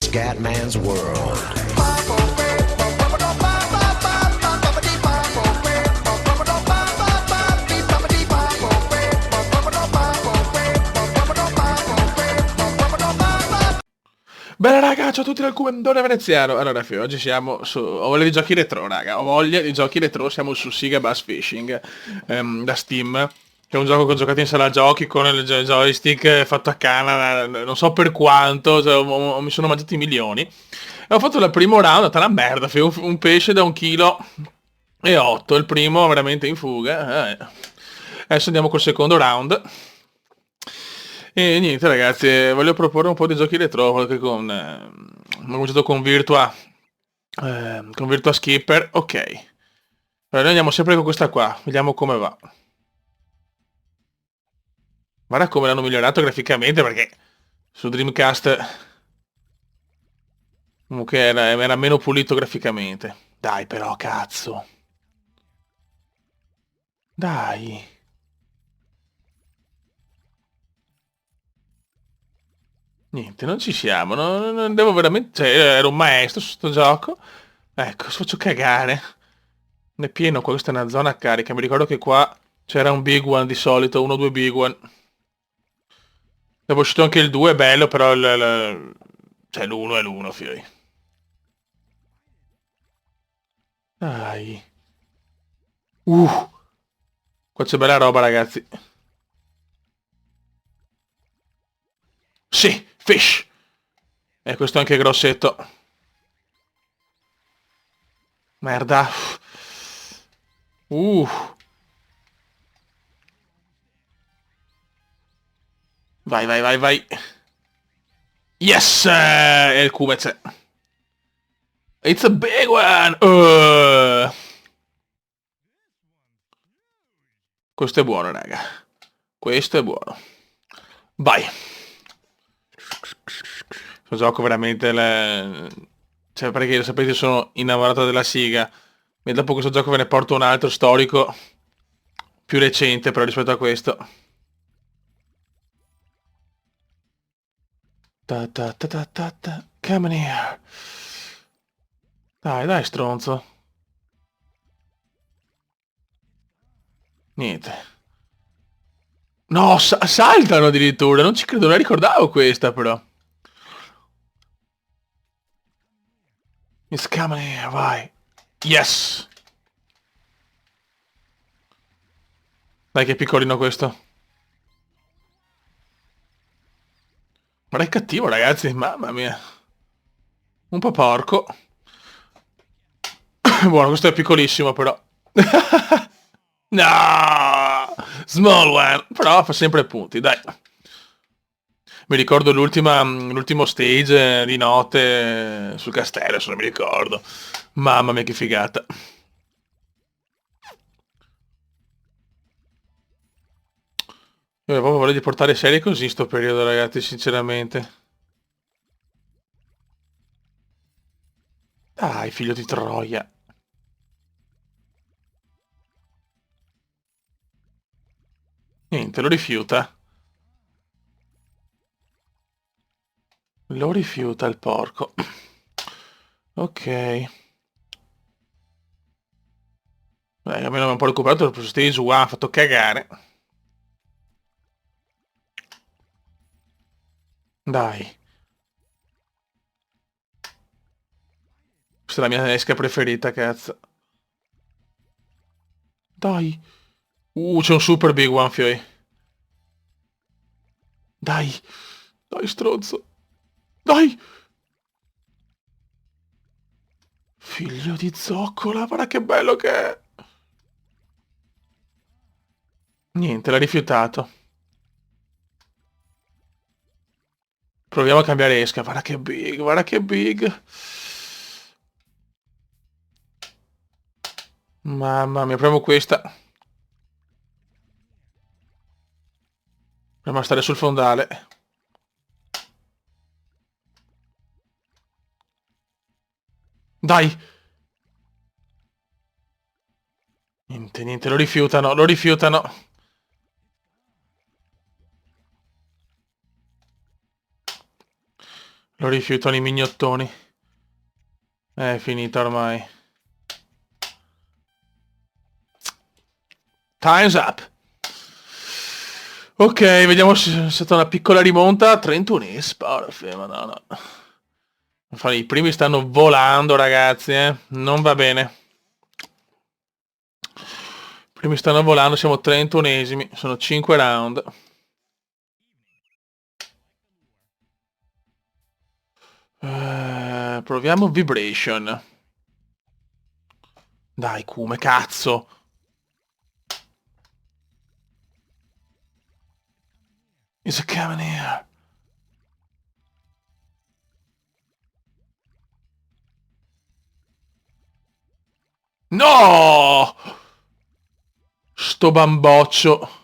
Scatman's World. Bene raga, ciao a tutti dal Cubendone Veneziano. Allora, oggi siamo su... Ho voglia di giochi retro, raga. Ho voglia di giochi retro, siamo su Sega Bass Fishing da Steam. Che è un gioco che ho giocato in sala giochi con il joystick fatto a canna, non so per quanto, cioè, mi sono mangiati milioni. E ho fatto il primo round, è stata una merda, fai un pesce da 1,8 kg, il primo veramente in fuga. Adesso andiamo col secondo round. E niente ragazzi, voglio proporre un po' di giochi retro, perché ho cominciato con Virtua Skipper, ok. Allora noi andiamo sempre con questa qua, vediamo come va. Guarda come l'hanno migliorato graficamente, perché su Dreamcast comunque era meno pulito graficamente. Dai però, cazzo. Dai. Niente, non ci siamo, non devo veramente... Cioè, ero un maestro su sto gioco. Ecco, faccio cagare. Ne è pieno qua, questa è una zona carica. Mi ricordo che qua c'era un big one di solito, uno o due big one. Dopo è uscito anche il 2, è bello, però cioè l'1 è l'1, fioi. Dai. Qua c'è bella roba, ragazzi. Sì, fish. E questo è anche grossetto. Merda. Uh. Vai, vai, vai, vai. Yes! E il cume c'è. It's a big one! Questo è buono, raga. Questo è buono. Vai. Questo gioco veramente... Cioè, perché sapete, sono innamorato della Siga. E dopo questo gioco ve ne porto un altro storico. Più recente, però, rispetto a questo. Ta ta ta ta ta ta. Come in here. Dai, dai, stronzo. Niente. No, saltano addirittura. Non ci credo, non la ricordavo questa, però. It's coming here, vai. Yes. Dai, che piccolino questo. Ma è cattivo, ragazzi. Mamma mia. Un po' porco. Buono, questo è piccolissimo, però. No! Small one. Però fa sempre punti, dai. Mi ricordo l'ultimo stage di notte sul castello, se non mi ricordo. Mamma mia che figata. Io avevo proprio voglia di portare serie così sto periodo, ragazzi, sinceramente. Dai, figlio di troia. Niente, lo rifiuta. Lo rifiuta il porco. Ok. Almeno mi ha un po' recuperato il stage 1, ha fatto cagare. Dai. Questa è la mia esca preferita, cazzo. Dai. C'è un super big one, fioi. Dai. Dai, stronzo. Dai. Figlio di zoccola, guarda che bello che è. Niente, l'ha rifiutato. Proviamo a cambiare esca. Guarda che big, guarda che big. Mamma mia, proviamo questa. Proviamo a stare sul fondale. Dai. Niente, niente, lo rifiutano, lo rifiutano. Lo rifiutano i mignottoni. È finita ormai. Time's up. Ok, vediamo se è stata una piccola rimonta. 31 porca madonna. I primi stanno volando, ragazzi, eh. Non va bene. I primi stanno volando, siamo 31esimi. Sono 5 round. Proviamo Vibration. Dai, come cazzo. Is a coming here. No! Sto bamboccio.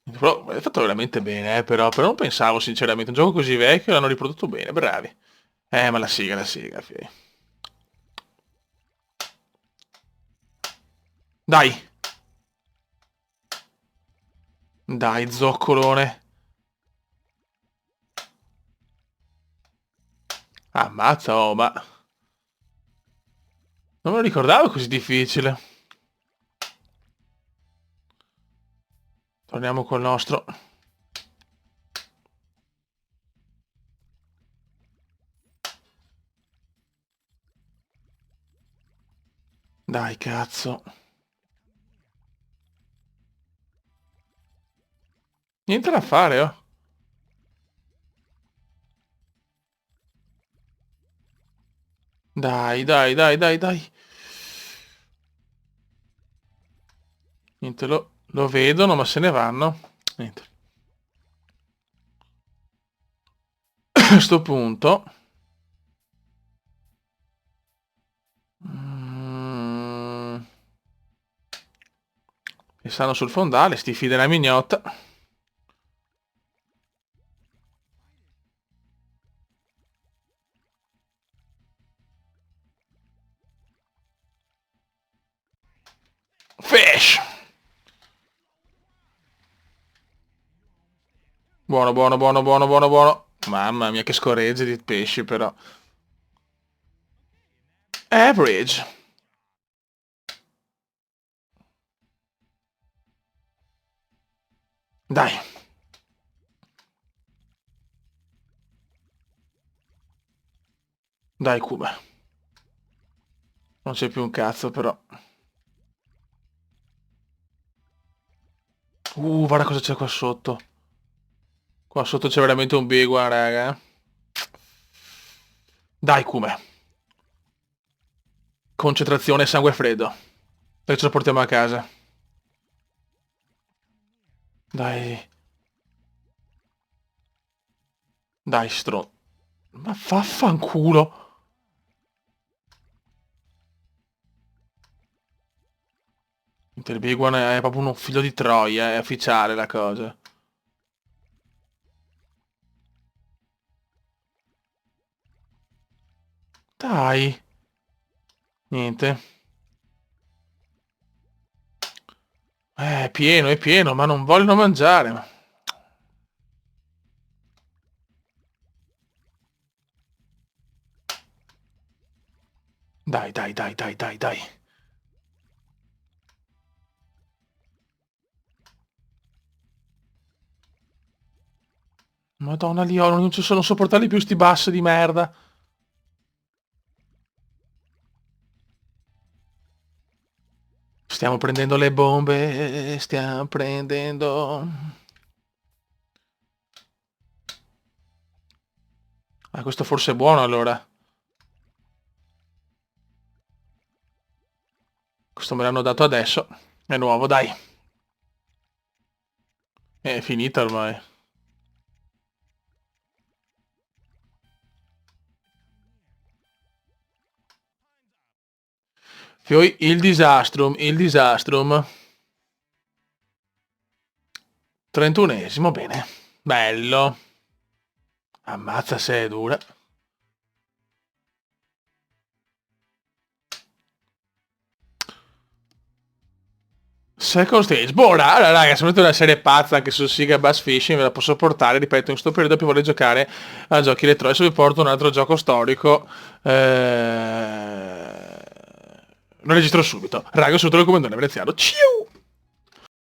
Però è fatto veramente bene, però non pensavo sinceramente. Un gioco così vecchio l'hanno riprodotto bene, bravi. Ma la siga, fai. Dai! Dai, zoccolone. Ammazza, oh, ma... Non me lo ricordavo così difficile. Torniamo col nostro. Dai, cazzo. Niente da fare, oh. Dai, dai, dai, dai, dai. Niente, lo vedono, ma se ne vanno. Niente. A sto punto... E stanno sul fondale, sti figli della mignotta. Fish! Buono, buono, buono, buono, buono, buono. Mamma mia, che scorregge di pesci, però. Average. Dai. Dai, Cuba. Non c'è più un cazzo, però. Guarda cosa c'è qua sotto. Qua sotto c'è veramente un big one, raga. Dai, Cume. Concentrazione e sangue freddo. Dai, ce lo portiamo a casa. Dai. Dai, Ma vaffanculo. Il big one è proprio uno figlio di troia, è ufficiale la cosa. Dai. Niente. È pieno, ma non vogliono mangiare. Dai, dai, dai, dai, dai, dai. Madonna Dio, non ci sono sopportarli più sti bassi di merda. Stiamo prendendo le bombe, stiamo prendendo... Ah, questo forse è buono allora. Questo me l'hanno dato adesso. È nuovo, dai. È finita ormai. Poi il disastrum, il disastrum. 31esimo, bene. Bello. Ammazza se è dura. Second Stage. Boh, allora, raga, se volete una serie pazza anche su Siga Bass Fishing, ve la posso portare, ripeto, in sto periodo più voglio giocare a giochi retro. Adesso vi porto un altro gioco storico. Lo registro subito. Raga, sono il comandante veneziano. Ciao!